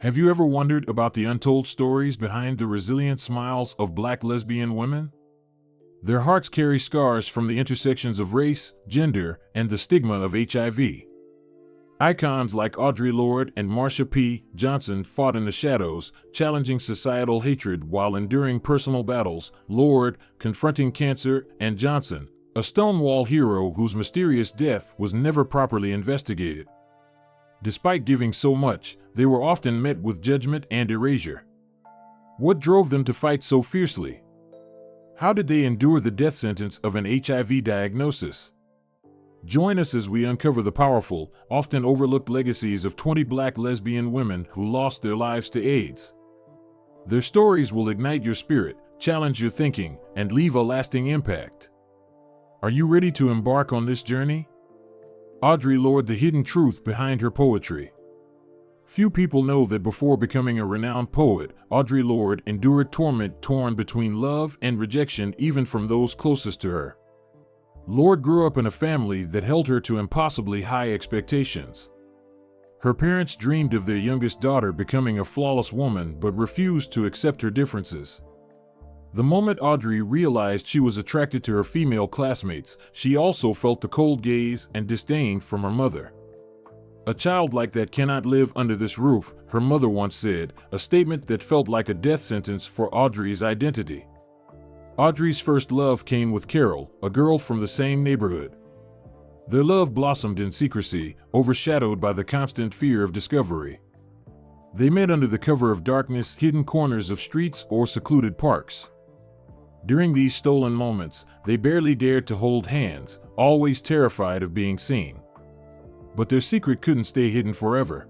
Have you ever wondered about the untold stories behind the resilient smiles of Black lesbian women? Their hearts carry scars from the intersections of race, gender, and the stigma of HIV. Icons like Audre Lorde and Marsha P. Johnson fought in the shadows, challenging societal hatred while enduring personal battles. Lorde, confronting cancer, and Johnson, a Stonewall hero whose mysterious death was never properly investigated. Despite giving so much, they were often met with judgment and erasure. What drove them to fight so fiercely? How did they endure the death sentence of an HIV diagnosis? Join us as we uncover the powerful, often overlooked legacies of 20 Black lesbian women who lost their lives to AIDS. Their stories will ignite your spirit, challenge your thinking, and leave a lasting impact. Are you ready to embark on this journey? Audre Lorde, the hidden truth behind her poetry. Few people know that before becoming a renowned poet, Audre Lorde endured torment torn between love and rejection even from those closest to her. Lorde grew up in a family that held her to impossibly high expectations. Her parents dreamed of their youngest daughter becoming a flawless woman but refused to accept her differences. The moment Audre realized she was attracted to her female classmates, she also felt the cold gaze and disdain from her mother. "A child like that cannot live under this roof," her mother once said, a statement that felt like a death sentence for Audre's identity. Audre's first love came with Carol, a girl from the same neighborhood. Their love blossomed in secrecy, overshadowed by the constant fear of discovery. They met under the cover of darkness, hidden corners of streets or secluded parks. During these stolen moments, they barely dared to hold hands, always terrified of being seen. But their secret couldn't stay hidden forever.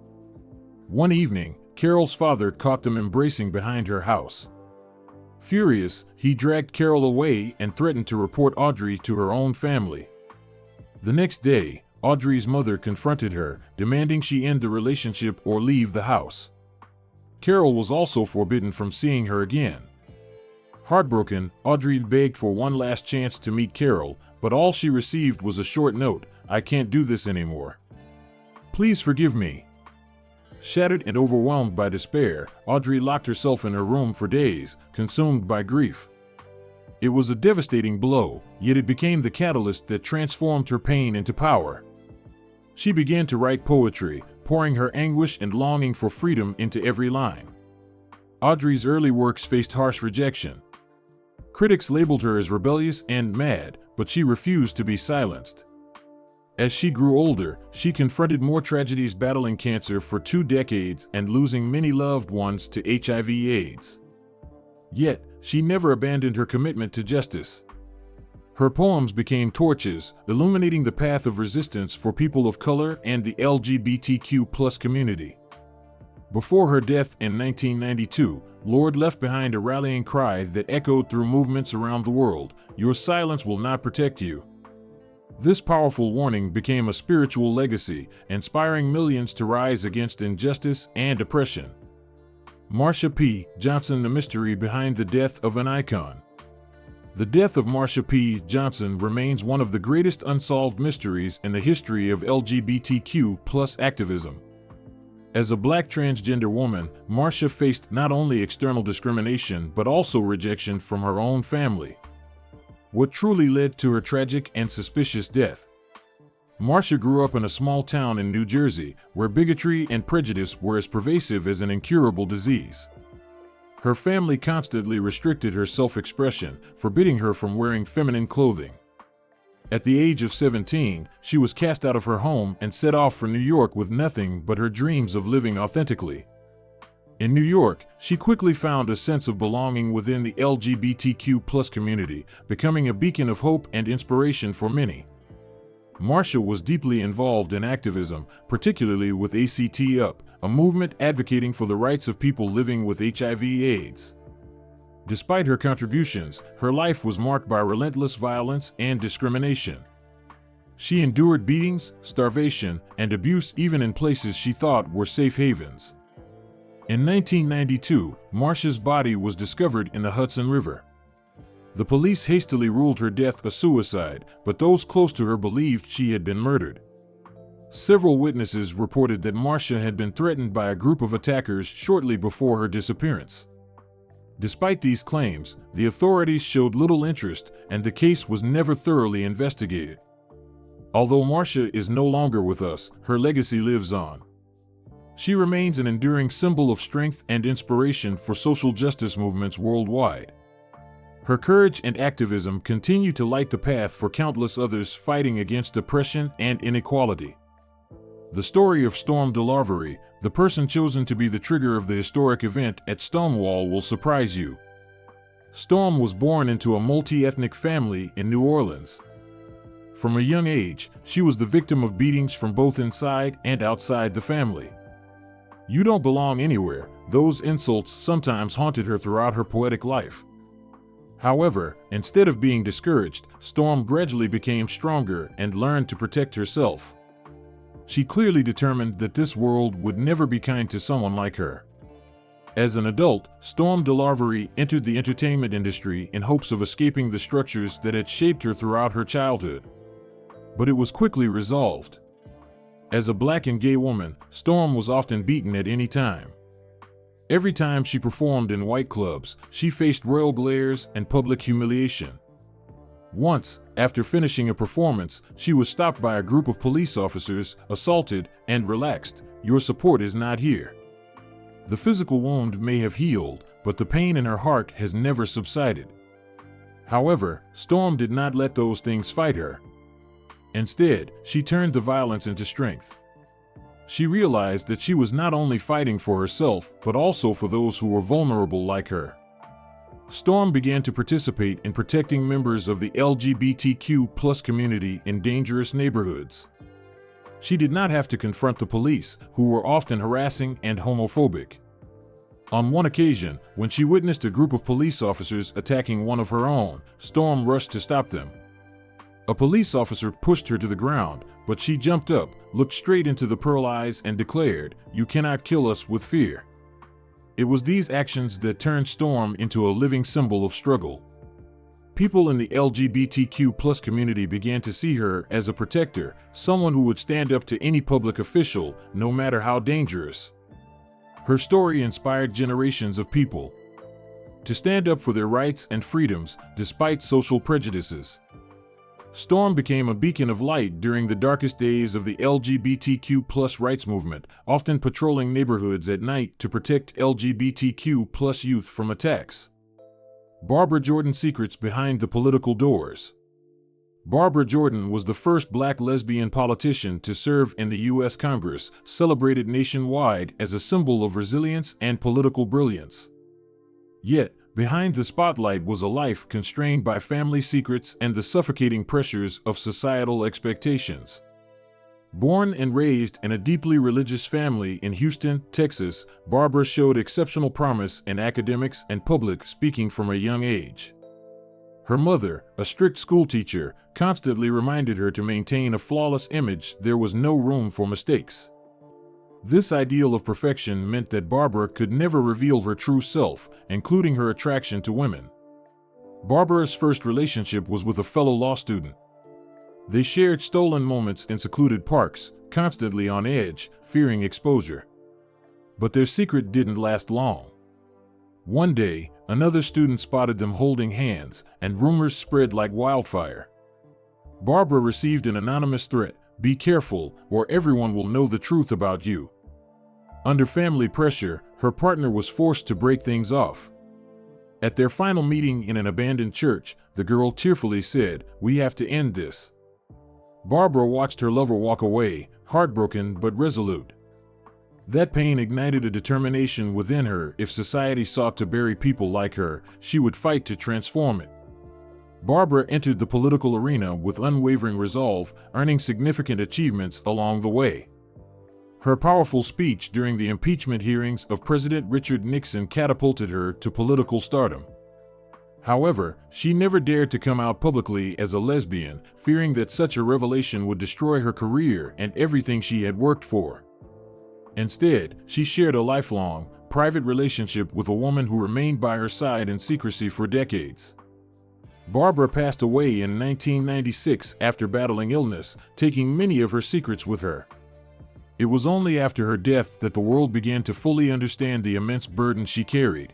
One evening, Carol's father caught them embracing behind her house. Furious, he dragged Carol away and threatened to report Audre to her own family. The next day, Audre's mother confronted her, demanding she end the relationship or leave the house. Carol was also forbidden from seeing her again. Heartbroken, Audre begged for one last chance to meet Carol, but all she received was a short note: "I can't do this anymore. Please forgive me." Shattered and overwhelmed by despair, Audre locked herself in her room for days, consumed by grief. It was a devastating blow, yet it became the catalyst that transformed her pain into power. She began to write poetry, pouring her anguish and longing for freedom into every line. Audre's early works faced harsh rejection. Critics labeled her as rebellious and mad, but she refused to be silenced. As she grew older, she confronted more tragedies, battling cancer for 2 decades and losing many loved ones to HIV/AIDS. Yet, she never abandoned her commitment to justice. Her poems became torches, illuminating the path of resistance for people of color and the LGBTQ+ community. Before her death in 1992, Lorde left behind a rallying cry that echoed through movements around the world: "Your silence will not protect you." This powerful warning became a spiritual legacy, inspiring millions to rise against injustice and oppression. Marsha P. Johnson, the mystery behind the death of an icon. The death of Marsha P. Johnson remains one of the greatest unsolved mysteries in the history of LGBTQ+ activism. As a Black transgender woman, Marsha faced not only external discrimination but also rejection from her own family. What truly led to her tragic and suspicious death? Marsha grew up in a small town in New Jersey, where bigotry and prejudice were as pervasive as an incurable disease. Her family constantly restricted her self-expression, forbidding her from wearing feminine clothing. At the age of 17, she was cast out of her home and set off for New York with nothing but her dreams of living authentically. In New York, she quickly found a sense of belonging within the LGBTQ+ community, becoming a beacon of hope and inspiration for many. Marsha was deeply involved in activism, particularly with ACT UP, a movement advocating for the rights of people living with HIV/AIDS. Despite her contributions, her life was marked by relentless violence and discrimination. She endured beatings, starvation, and abuse even in places she thought were safe havens. In 1992, Marsha's body was discovered in the Hudson River. The police hastily ruled her death a suicide, but those close to her believed she had been murdered. Several witnesses reported that Marcia had been threatened by a group of attackers shortly before her disappearance. Despite these claims, the authorities showed little interest and the case was never thoroughly investigated. Although Marcia is no longer with us, her legacy lives on. She remains an enduring symbol of strength and inspiration for social justice movements worldwide. Her courage and activism continue to light the path for countless others fighting against oppression and inequality. The story of Storm DeLarverie, the person chosen to be the trigger of the historic event at Stonewall, will surprise you. Storm was born into a multi-ethnic family in New Orleans. From a young age, she was the victim of beatings from both inside and outside the family. "You don't belong anywhere," those insults sometimes haunted her throughout her poetic life. However, instead of being discouraged, Storm gradually became stronger and learned to protect herself. She clearly determined that this world would never be kind to someone like her. As an adult, Storm DeLarverie entered the entertainment industry in hopes of escaping the structures that had shaped her throughout her childhood. But it was quickly resolved. As a black and gay woman, Storm was often beaten at any time. Every time she performed in white clubs, she faced royal glares and public humiliation. Once, after finishing a performance, she was stopped by a group of police officers, assaulted, and relaxed. "Your support is not here." The physical wound may have healed, but the pain in her heart has never subsided. However, Storm did not let those things fight her. Instead, she turned the violence into strength. She realized that she was not only fighting for herself, but also for those who were vulnerable like her. Storm began to participate in protecting members of the LGBTQ+ community in dangerous neighborhoods. She did not have to confront the police, who were often harassing and homophobic. On one occasion, when she witnessed a group of police officers attacking one of her own, Storm rushed to stop them. A police officer pushed her to the ground, but she jumped up, looked straight into the pearl eyes, and declared, "You cannot kill us with fear." It was these actions that turned Storm into a living symbol of struggle. People in the LGBTQ+ community began to see her as a protector, someone who would stand up to any public official, no matter how dangerous. Her story inspired generations of people to stand up for their rights and freedoms, despite social prejudices. Storm became a beacon of light during the darkest days of the LGBTQ+ rights movement, often patrolling neighborhoods at night to protect LGBTQ+ youth from attacks. Barbara Jordan: Secrets Behind the Political Doors. Barbara Jordan was the first black lesbian politician to serve in the U.S. Congress, celebrated nationwide as a symbol of resilience and political brilliance. Yet, behind the spotlight was a life constrained by family secrets and the suffocating pressures of societal expectations. Born and raised in a deeply religious family in Houston, Texas, Barbara showed exceptional promise in academics and public speaking from a young age. Her mother, a strict schoolteacher, constantly reminded her to maintain a flawless image. There was no room for mistakes. This ideal of perfection meant that Barbara could never reveal her true self, including her attraction to women. Barbara's first relationship was with a fellow law student. They shared stolen moments in secluded parks, constantly on edge, fearing exposure. But their secret didn't last long. One day, another student spotted them holding hands, and rumors spread like wildfire. Barbara received an anonymous threat: "Be careful, or everyone will know the truth about you." Under family pressure, her partner was forced to break things off. At their final meeting in an abandoned church, the girl tearfully said, "We have to end this." Barbara watched her lover walk away, heartbroken but resolute. That pain ignited a determination within her. If society sought to bury people like her, she would fight to transform it. Barbara entered the political arena with unwavering resolve, earning significant achievements along the way. Her powerful speech during the impeachment hearings of President Richard Nixon catapulted her to political stardom. However, she never dared to come out publicly as a lesbian, fearing that such a revelation would destroy her career and everything she had worked for. Instead, she shared a lifelong, private relationship with a woman who remained by her side in secrecy for decades. Barbara passed away in 1996 after battling illness, taking many of her secrets with her. It was only after her death that the world began to fully understand the immense burden she carried.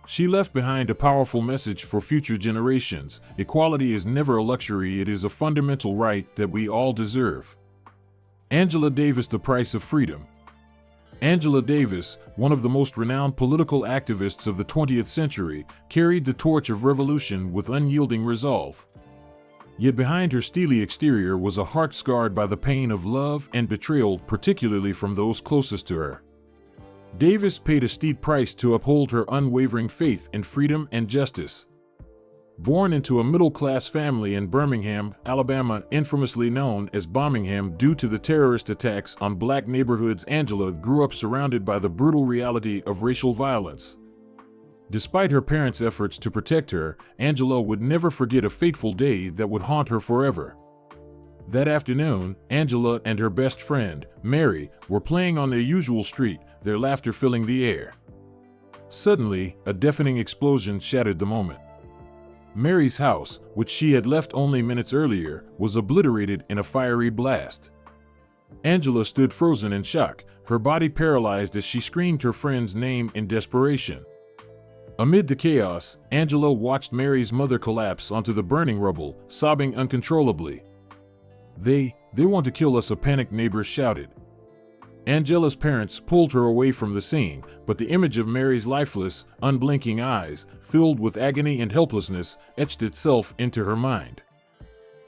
She left behind a powerful message for future generations. Equality is never a luxury, it is a fundamental right that we all deserve. Angela Davis, The Price of Freedom. Angela Davis, one of the most renowned political activists of the 20th century, carried the torch of revolution with unyielding resolve. Yet behind her steely exterior was a heart scarred by the pain of love and betrayal, particularly from those closest to her. Davis paid a steep price to uphold her unwavering faith in freedom and justice. Born into a middle-class family in Birmingham, Alabama, infamously known as Bombingham due to the terrorist attacks on black neighborhoods, Angela grew up surrounded by the brutal reality of racial violence. Despite her parents' efforts to protect her, Angela would never forget a fateful day that would haunt her forever. That afternoon, Angela and her best friend, Mary, were playing on their usual street, their laughter filling the air. Suddenly, a deafening explosion shattered the moment. Mary's house, which she had left only minutes earlier, was obliterated in a fiery blast. Angela stood frozen in shock, her body paralyzed as she screamed her friend's name in desperation. Amid the chaos, Angela watched Mary's mother collapse onto the burning rubble, sobbing uncontrollably. They want to kill us," a panicked neighbor shouted. Angela's parents pulled her away from the scene, but the image of Mary's lifeless, unblinking eyes, filled with agony and helplessness, etched itself into her mind.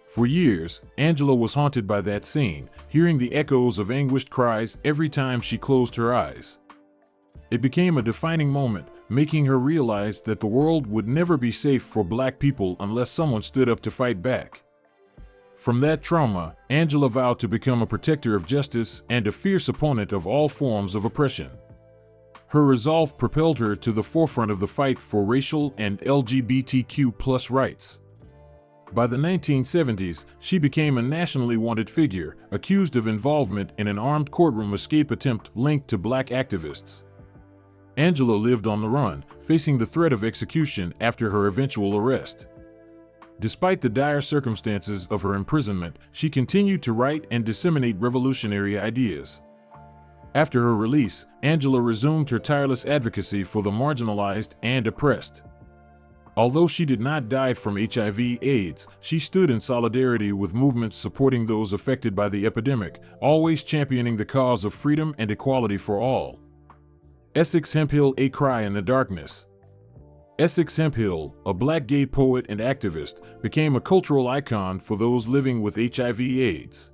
For years, Angela was haunted by that scene, hearing the echoes of anguished cries every time she closed her eyes. It became a defining moment, making her realize that the world would never be safe for black people unless someone stood up to fight back. From that trauma, Angela vowed to become a protector of justice and a fierce opponent of all forms of oppression. Her resolve propelled her to the forefront of the fight for racial and LGBTQ+ rights. By the 1970s, she became a nationally wanted figure, accused of involvement in an armed courtroom escape attempt linked to black activists. Angela lived on the run, facing the threat of execution after her eventual arrest. Despite the dire circumstances of her imprisonment, she continued to write and disseminate revolutionary ideas. After her release, Angela resumed her tireless advocacy for the marginalized and oppressed. Although she did not die from HIV/AIDS, she stood in solidarity with movements supporting those affected by the epidemic, always championing the cause of freedom and equality for all. Essex Hemphill, A Cry in the Darkness. Essex Hemphill, a black gay poet and activist, became a cultural icon for those living with HIV/AIDS.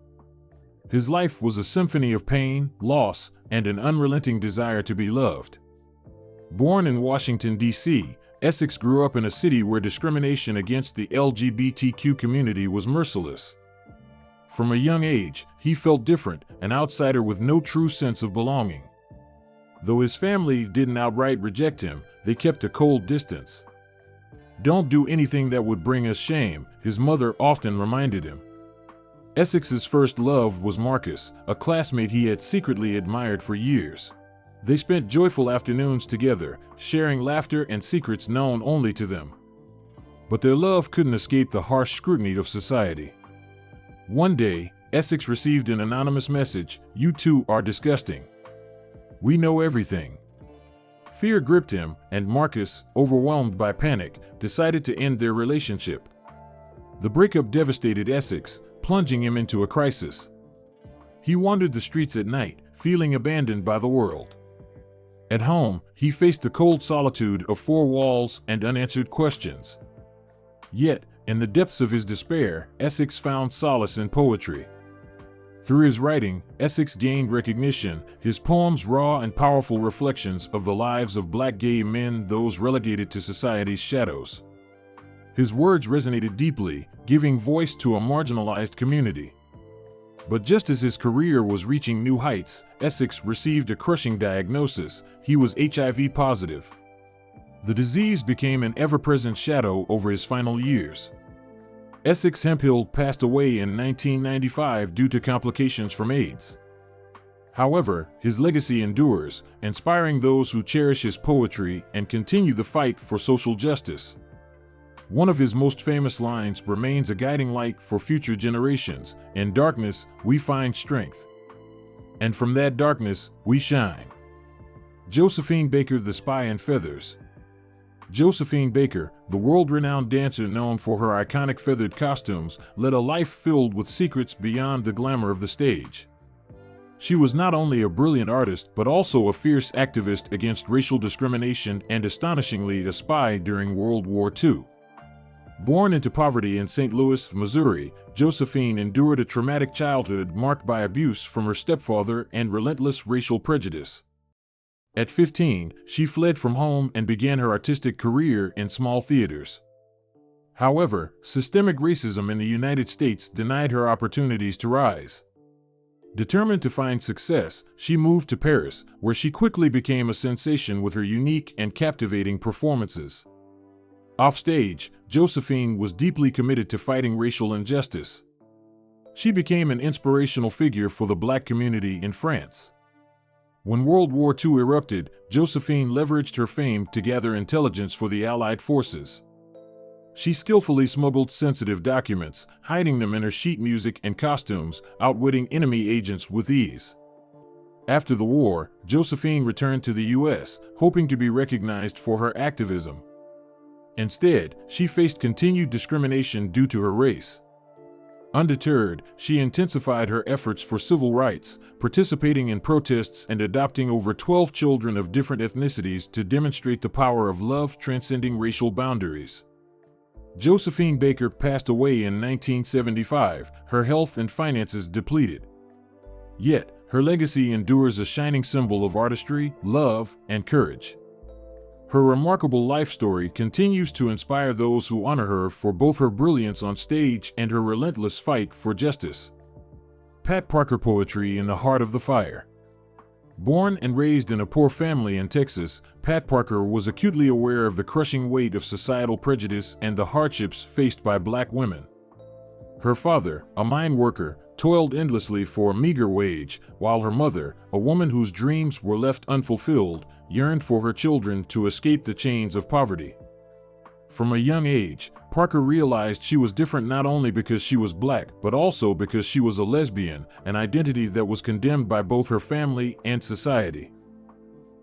His life was a symphony of pain, loss, and an unrelenting desire to be loved. Born in Washington, D.C., Essex grew up in a city where discrimination against the LGBTQ community was merciless. From a young age, he felt different, an outsider with no true sense of belonging. Though his family didn't outright reject him, they kept a cold distance. "Don't do anything that would bring us shame," his mother often reminded him. Essex's first love was Marcus, a classmate he had secretly admired for years. They spent joyful afternoons together, sharing laughter and secrets known only to them. But their love couldn't escape the harsh scrutiny of society. One day, Essex received an anonymous message, "You two are disgusting. We know everything." Fear gripped him, and Marcus, overwhelmed by panic, decided to end their relationship. The breakup devastated Essex, plunging him into a crisis. He wandered the streets at night, feeling abandoned by the world. At home, he faced the cold solitude of four walls and unanswered questions. Yet, in the depths of his despair, Essex found solace in poetry. Through his writing, Essex gained recognition, his poems raw and powerful reflections of the lives of black gay men, those relegated to society's shadows. His words resonated deeply, giving voice to a marginalized community. But just as his career was reaching new heights, Essex received a crushing diagnosis: he was HIV positive. The disease became an ever-present shadow over his final years. Essex Hemphill passed away in 1995 due to complications from AIDS. However, his legacy endures, inspiring those who cherish his poetry and continue the fight for social justice. One of his most famous lines remains a guiding light for future generations: "In darkness, we find strength." And from that darkness, we shine. Josephine Baker, The Spy in Feathers. Josephine Baker, the world-renowned dancer known for her iconic feathered costumes, led a life filled with secrets beyond the glamour of the stage. She was not only a brilliant artist, but also a fierce activist against racial discrimination and, astonishingly, a spy during World War II. Born into poverty in St. Louis, Missouri, Josephine endured a traumatic childhood marked by abuse from her stepfather and relentless racial prejudice. At 15, she fled from home and began her artistic career in small theaters. However, systemic racism in the United States denied her opportunities to rise. Determined to find success, she moved to Paris, where she quickly became a sensation with her unique and captivating performances. Offstage, Josephine was deeply committed to fighting racial injustice. She became an inspirational figure for the Black community in France. When World War II erupted, Josephine leveraged her fame to gather intelligence for the Allied forces. She skillfully smuggled sensitive documents, hiding them in her sheet music and costumes, outwitting enemy agents with ease. After the war, Josephine returned to the U.S., hoping to be recognized for her activism. Instead, she faced continued discrimination due to her race. Undeterred, she intensified her efforts for civil rights, participating in protests and adopting over 12 children of different ethnicities to demonstrate the power of love transcending racial boundaries. Josephine Baker passed away in 1975, her health and finances depleted. Yet, her legacy endures, a shining symbol of artistry, love, and courage. Her remarkable life story continues to inspire those who honor her for both her brilliance on stage and her relentless fight for justice. Pat Parker. Poetry in the Heart of the Fire. Born and raised in a poor family in Texas, Pat Parker was acutely aware of the crushing weight of societal prejudice and the hardships faced by Black women. Her father, a mine worker, toiled endlessly for a meager wage, while her mother, a woman whose dreams were left unfulfilled, yearned for her children to escape the chains of poverty. From a young age, Parker realized she was different not only because she was Black, but also because she was a lesbian, an identity that was condemned by both her family and society.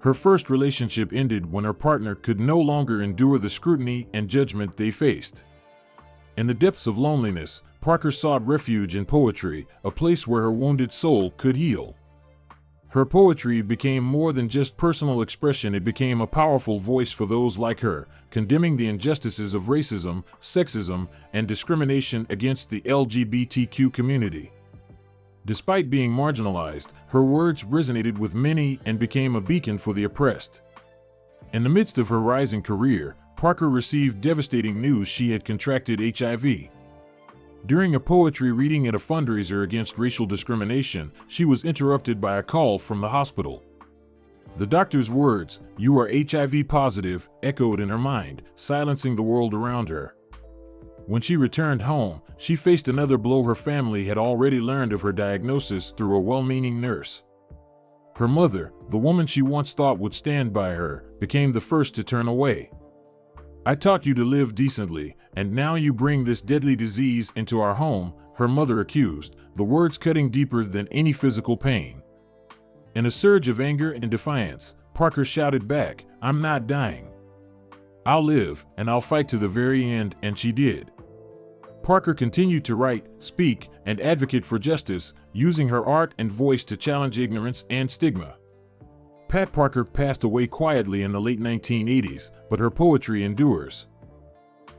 Her first relationship ended when her partner could no longer endure the scrutiny and judgment they faced. In the depths of loneliness, Parker sought refuge in poetry, a place where her wounded soul could heal. Her poetry became more than just personal expression. It became a powerful voice for those like her, condemning the injustices of racism, sexism, and discrimination against the LGBTQ community. Despite being marginalized, her words resonated with many and became a beacon for the oppressed. In the midst of her rising career, Parker received devastating news: she had contracted HIV. During a poetry reading at a fundraiser against racial discrimination, she was interrupted by a call from the hospital. The doctor's words, "You are HIV positive," echoed in her mind, silencing the world around her. When she returned home, she faced another blow. Her family had already learned of her diagnosis through a well-meaning nurse. Her mother, the woman she once thought would stand by her, became the first to turn away. "I taught you to live decently, and now you bring this deadly disease into our home," her mother accused, the words cutting deeper than any physical pain. In a surge of anger and defiance, Parker shouted back, "I'm not dying. I'll live, and I'll fight to the very end," and she did. Parker continued to write, speak, and advocate for justice, using her art and voice to challenge ignorance and stigma. Pat Parker passed away quietly in the late 1980s, but her poetry endures.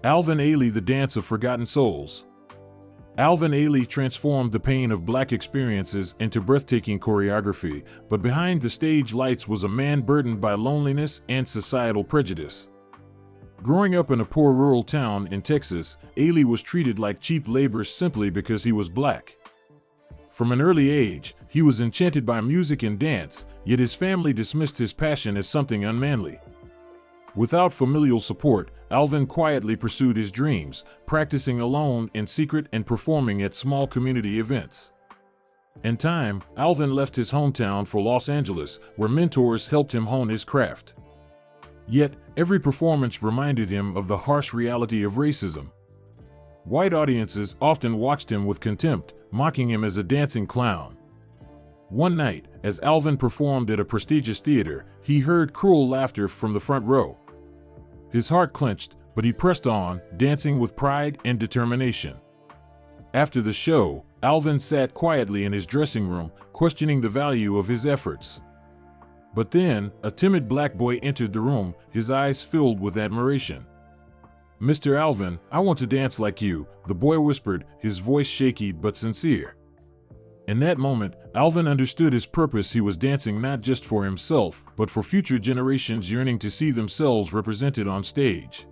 Alvin Ailey. The Dance of Forgotten Souls. Alvin Ailey transformed the pain of Black experiences into breathtaking choreography, but behind the stage lights was a man burdened by loneliness and societal prejudice. Growing up in a poor rural town in Texas, Ailey was treated like cheap labor simply because he was Black. From an early age, he was enchanted by music and dance, yet his family dismissed his passion as something unmanly. Without familial support, Alvin quietly pursued his dreams, practicing alone in secret and performing at small community events. In time, Alvin left his hometown for Los Angeles, where mentors helped him hone his craft. Yet, every performance reminded him of the harsh reality of racism. White audiences often watched him with contempt, mocking him as a dancing clown. One night, as Alvin performed at a prestigious theater, he heard cruel laughter from the front row. His heart clenched, but he pressed on, dancing with pride and determination. After the show, Alvin sat quietly in his dressing room, questioning the value of his efforts. But then, a timid black boy entered the room, his eyes filled with admiration. "Mr. Alvin, I want to dance like you," the boy whispered, his voice shaky but sincere. In that moment, Alvin understood his purpose. He was dancing not just for himself, but for future generations yearning to see themselves represented on stage.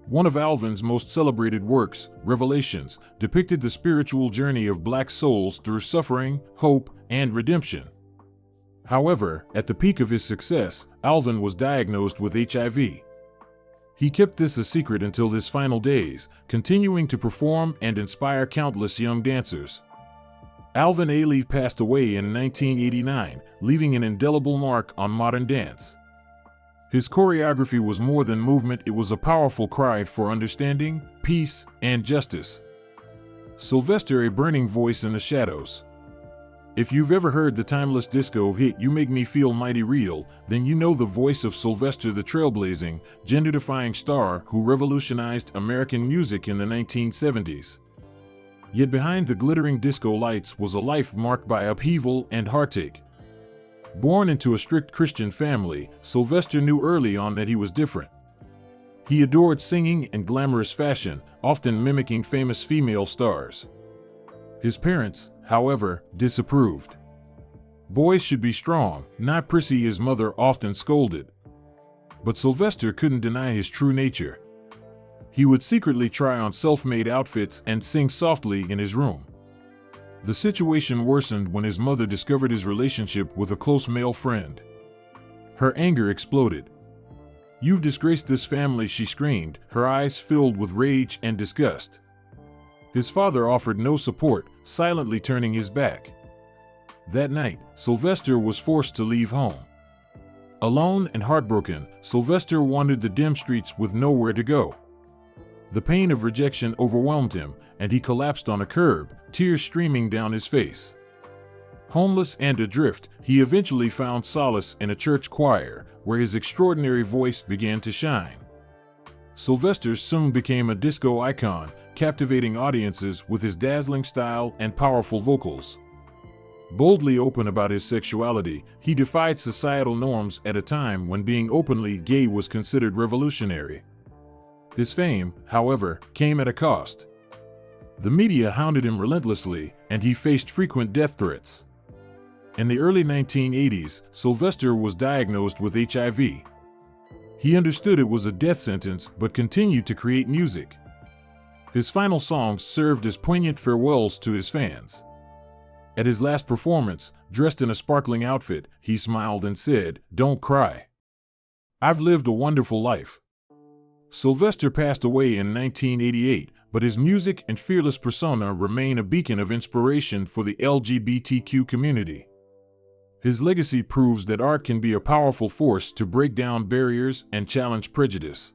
One of Alvin's most celebrated works, Revelations, depicted the spiritual journey of black souls through suffering, hope, and redemption. However, at the peak of his success, Alvin was diagnosed with HIV. He kept this a secret until his final days, continuing to perform and inspire countless young dancers. Alvin Ailey passed away in 1989, leaving an indelible mark on modern dance. His choreography was more than movement, it was a powerful cry for understanding, peace, and justice. Sylvester, a burning voice in the shadows. If you've ever heard the timeless disco hit "You Make Me Feel Mighty Real," then you know the voice of Sylvester, the trailblazing, gender-defying star who revolutionized American music in the 1970s. Yet behind the glittering disco lights was a life marked by upheaval and heartache. Born into a strict Christian family, Sylvester knew early on that he was different. He adored singing and glamorous fashion, often mimicking famous female stars. His parents, however, disapproved. Boys should be strong, not prissy, his mother often scolded. But Sylvester couldn't deny his true nature. He would secretly try on self-made outfits and sing softly in his room. The situation worsened when his mother discovered his relationship with a close male friend. Her anger exploded. "You've disgraced this family," she screamed, her eyes filled with rage and disgust. His father offered no support, silently turning his back. That night, Sylvester was forced to leave home. Alone and heartbroken, Sylvester wandered the dim streets with nowhere to go. The pain of rejection overwhelmed him, and he collapsed on a curb, tears streaming down his face. Homeless and adrift, he eventually found solace in a church choir, where his extraordinary voice began to shine. Sylvester soon became a disco icon, captivating audiences with his dazzling style and powerful vocals. Boldly open about his sexuality, he defied societal norms at a time when being openly gay was considered revolutionary. His fame, however, came at a cost. The media hounded him relentlessly, and he faced frequent death threats. In the early 1980s, Sylvester was diagnosed with HIV. He understood it was a death sentence but continued to create music. His final songs served as poignant farewells to his fans. At his last performance, dressed in a sparkling outfit, he smiled and said, "Don't cry. I've lived a wonderful life." Sylvester passed away in 1988, but his music and fearless persona remain a beacon of inspiration for the LGBTQ community. His legacy proves that art can be a powerful force to break down barriers and challenge prejudice.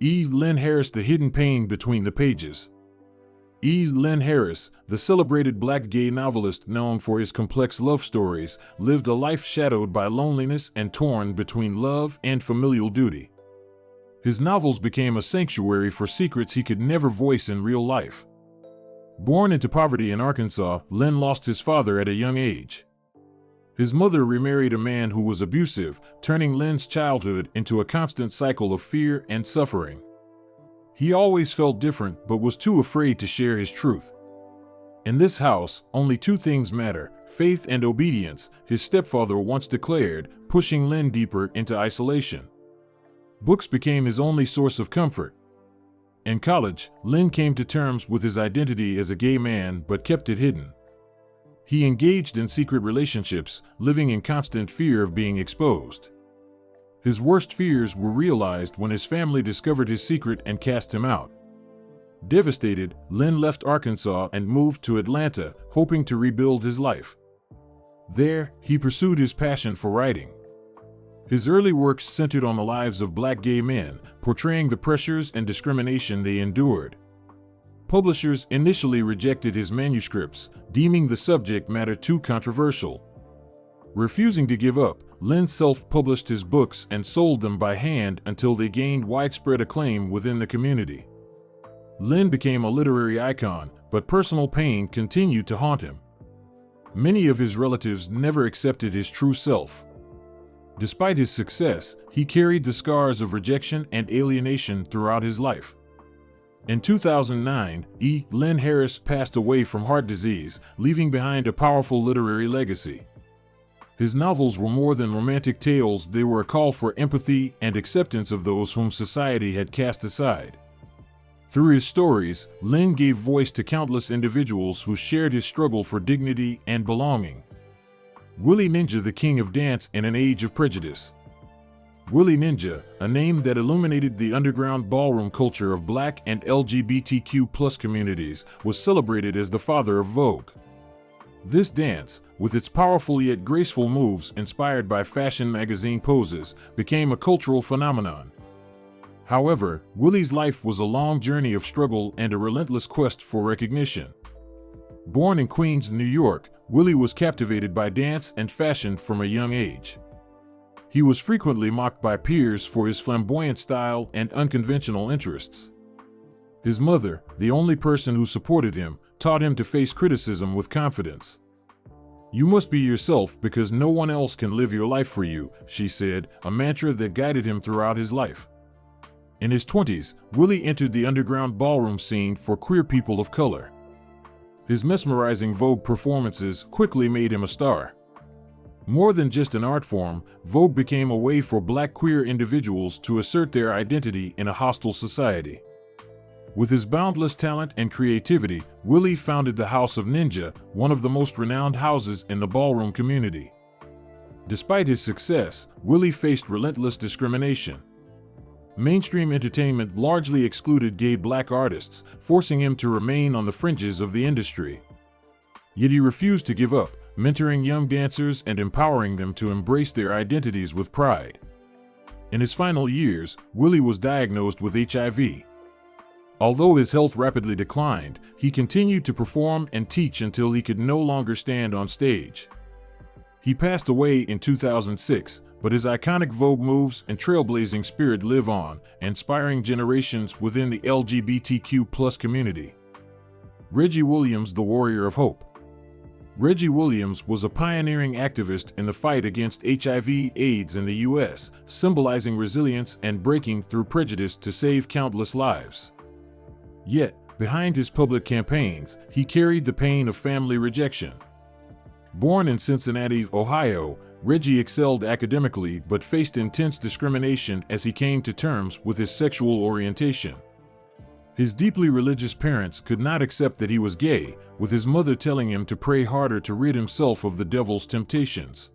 E. Lynn Harris, The Hidden Pain Between the Pages. E. Lynn Harris, the celebrated black gay novelist known for his complex love stories, lived a life shadowed by loneliness and torn between love and familial duty. His novels became a sanctuary for secrets he could never voice in real life. Born into poverty in Arkansas, Lynn lost his father at a young age. His mother remarried a man who was abusive, turning Lynn's childhood into a constant cycle of fear and suffering. He always felt different but was too afraid to share his truth. In this house, only two things matter: faith and obedience, his stepfather once declared, pushing Lynn deeper into isolation. Books became his only source of comfort. In college, Lynn came to terms with his identity as a gay man but kept it hidden. He engaged in secret relationships, living in constant fear of being exposed. His worst fears were realized when his family discovered his secret and cast him out. Devastated, Lynn left Arkansas and moved to Atlanta, hoping to rebuild his life. There, he pursued his passion for writing. His early works centered on the lives of black gay men, portraying the pressures and discrimination they endured. Publishers initially rejected his manuscripts, deeming the subject matter too controversial. Refusing to give up, Lynn self-published his books and sold them by hand until they gained widespread acclaim within the community. Lynn became a literary icon, but personal pain continued to haunt him. Many of his relatives never accepted his true self. Despite his success, he carried the scars of rejection and alienation throughout his life. In 2009, Lynn Harris passed away from heart disease, leaving behind a powerful literary legacy. His novels were more than romantic tales, they were a call for empathy and acceptance of those whom society had cast aside. Through his stories, Lynn gave voice to countless individuals who shared his struggle for dignity and belonging. Willie Ninja, the king of dance in an age of prejudice. Willie Ninja, a name that illuminated the underground ballroom culture of Black and LGBTQ+ communities, was celebrated as the father of Vogue. This dance, with its powerful yet graceful moves inspired by fashion magazine poses, became a cultural phenomenon. However, Willie's life was a long journey of struggle and a relentless quest for recognition. Born in Queens, New York, Willie was captivated by dance and fashion from a young age. He was frequently mocked by peers for his flamboyant style and unconventional interests. His mother, the only person who supported him, taught him to face criticism with confidence. "You must be yourself because no one else can live your life for you," she said, a mantra that guided him throughout his life. In his 20s, Willie entered the underground ballroom scene for queer people of color. His mesmerizing Vogue performances quickly made him a star. More than just an art form, Vogue became a way for Black queer individuals to assert their identity in a hostile society. With his boundless talent and creativity, Willie founded the House of Ninja, one of the most renowned houses in the ballroom community. Despite his success, Willie faced relentless discrimination. Mainstream entertainment largely excluded gay Black artists, forcing him to remain on the fringes of the industry. Yet he refused to give up, mentoring young dancers and empowering them to embrace their identities with pride. In his final years, Willie was diagnosed with HIV. Although his health rapidly declined, he continued to perform and teach until he could no longer stand on stage. He passed away in 2006, but his iconic Vogue moves and trailblazing spirit live on, inspiring generations within the LGBTQ+ community. Reggie Williams, the Warrior of Hope. Reggie Williams was a pioneering activist in the fight against HIV/AIDS in the U.S., symbolizing resilience and breaking through prejudice to save countless lives. Yet, behind his public campaigns, he carried the pain of family rejection. Born in Cincinnati, Ohio, Reggie excelled academically but faced intense discrimination as he came to terms with his sexual orientation. His deeply religious parents could not accept that he was gay, with his mother telling him to pray harder to rid himself of the devil's temptations.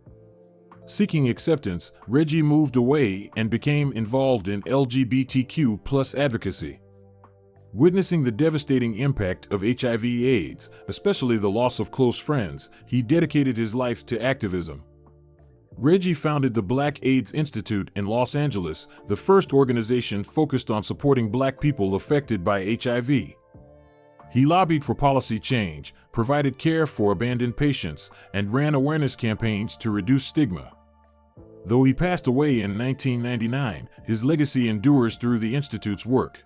Seeking acceptance, Reggie moved away and became involved in LGBTQ+ advocacy. Witnessing the devastating impact of HIV/AIDS, especially the loss of close friends, he dedicated his life to activism. Reggie founded the Black AIDS Institute in Los Angeles, the first organization focused on supporting Black people affected by HIV. He lobbied for policy change, provided care for abandoned patients, and ran awareness campaigns to reduce stigma. Though he passed away in 1999, his legacy endures through the Institute's work.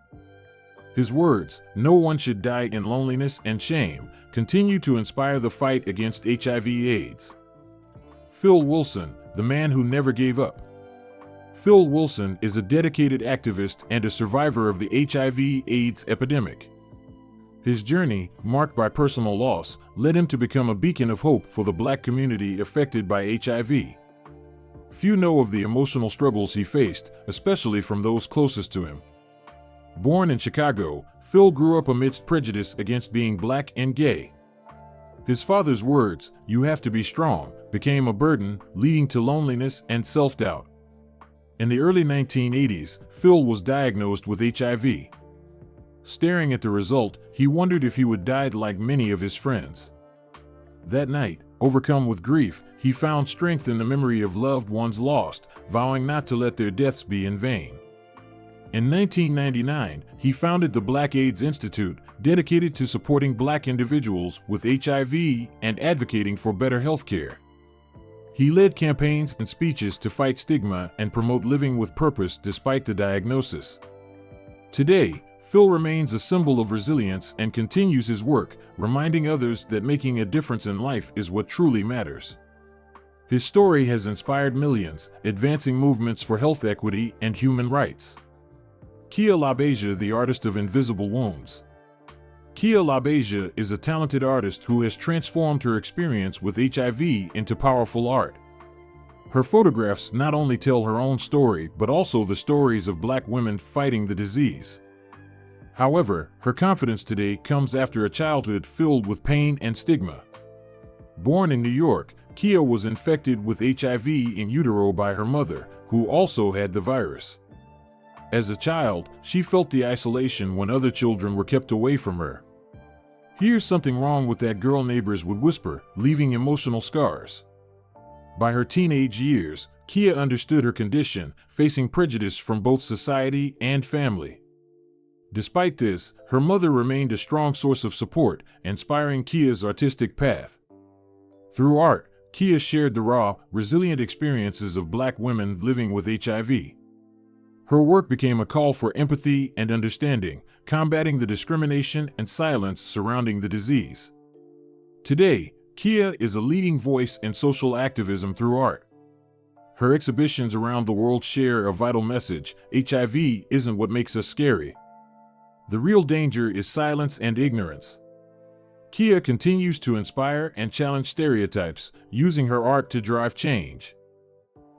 His words, "No one should die in loneliness and shame," continue to inspire the fight against HIV/AIDS. Phil Wilson, the man who never gave up. Phil Wilson is a dedicated activist and a survivor of the HIV/AIDS epidemic. His journey, marked by personal loss, led him to become a beacon of hope for the Black community affected by HIV. Few know of the emotional struggles he faced, especially from those closest to him. Born in Chicago, Phil grew up amidst prejudice against being Black and gay. His father's words, "You have to be strong," became a burden, leading to loneliness and self-doubt. In the early 1980s, Phil was diagnosed with HIV. Staring at the result, he wondered if he would die like many of his friends. That night, overcome with grief, he found strength in the memory of loved ones lost, vowing not to let their deaths be in vain. In 1999, he founded the Black AIDS Institute, dedicated to supporting Black individuals with HIV and advocating for better health care. He led campaigns and speeches to fight stigma and promote living with purpose despite the diagnosis. Today, Phil remains a symbol of resilience and continues his work, reminding others that making a difference in life is what truly matters. His story has inspired millions, advancing movements for health equity and human rights. Kia LaBeija, the artist of invisible wounds. Kia LaBeija is a talented artist who has transformed her experience with HIV into powerful art. Her photographs not only tell her own story but also the stories of Black women fighting the disease. However, her confidence today comes after a childhood filled with pain and stigma. Born in New York, Kia was infected with HIV in utero by her mother, who also had the virus. As a child, she felt the isolation when other children were kept away from her. "Here's something wrong with that girl," neighbors would whisper, leaving emotional scars. By her teenage years, Kia understood her condition, facing prejudice from both society and family. Despite this, her mother remained a strong source of support, inspiring Kia's artistic path. Through art, Kia shared the raw, resilient experiences of Black women living with HIV. Her work became a call for empathy and understanding, combating the discrimination and silence surrounding the disease. Today, Kia is a leading voice in social activism through art. Her exhibitions around the world share a vital message: HIV isn't what makes us scary. The real danger is silence and ignorance. Kia continues to inspire and challenge stereotypes, using her art to drive change.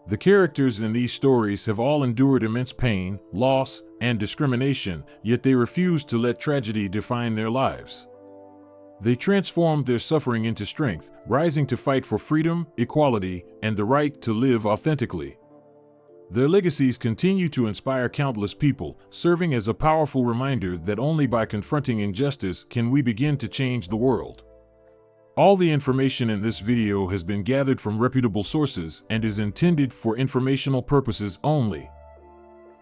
The characters in these stories have all endured immense pain, loss, and discrimination, yet they refuse to let tragedy define their lives. They transformed their suffering into strength, rising to fight for freedom, equality, and the right to live authentically. Their legacies continue to inspire countless people, serving as a powerful reminder that only by confronting injustice can we begin to change the world. All the information in this video has been gathered from reputable sources and is intended for informational purposes only.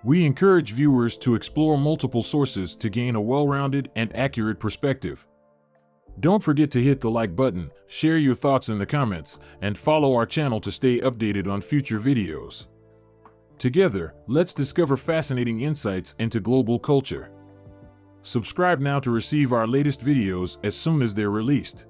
We encourage viewers to explore multiple sources to gain a well-rounded and accurate perspective. Don't forget to hit the like button, share your thoughts in the comments, and follow our channel to stay updated on future videos. Together, let's discover fascinating insights into global culture. Subscribe now to receive our latest videos as soon as they're released.